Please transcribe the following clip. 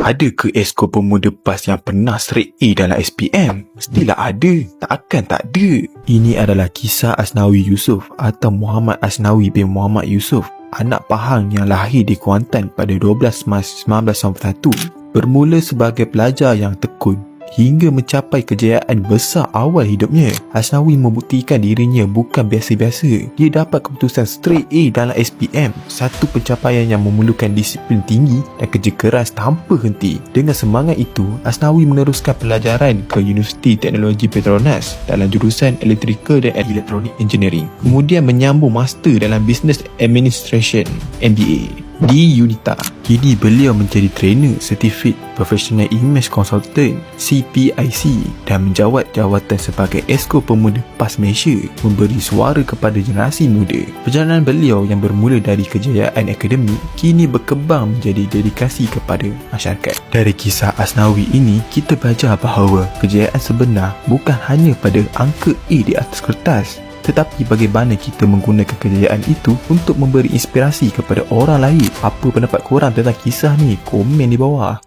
Ada ke esko pemuda PAS yang pernah straight A dalam SPM? Mestilah ada, takkan tak ada. Ini adalah kisah Asnawi Yusof atau Muhammad Asnawi bin Muhammad Yusof, anak Pahang yang lahir di Kuantan pada 12 Mac 1991. Bermula sebagai pelajar yang tekun hingga mencapai kejayaan besar awal hidupnya, Asnawi membuktikan dirinya bukan biasa-biasa. Dia dapat keputusan straight A dalam SPM, satu pencapaian yang memerlukan disiplin tinggi dan kerja keras tanpa henti. Dengan semangat itu, Asnawi meneruskan pelajaran ke Universiti Teknologi Petronas dalam jurusan Electrical dan Electronic Engineering. Kemudian menyambung master dalam Business Administration (MBA) di UNITA. Kini beliau menjadi trainer Certificate Professional Image Consultant (CPIC) dan menjawat jawatan sebagai Esko Pemuda PAS Malaysia, memberi suara kepada generasi muda. Perjalanan beliau yang bermula dari kejayaan akademik kini berkembang menjadi dedikasi kepada masyarakat. Dari kisah Asnawi ini, kita belajar bahawa kejayaan sebenar bukan hanya pada angka A di atas kertas, tetapi bagaimana kita menggunakan kejayaan itu untuk memberi inspirasi kepada orang lain. Apa pendapat korang tentang kisah ni? Komen di bawah.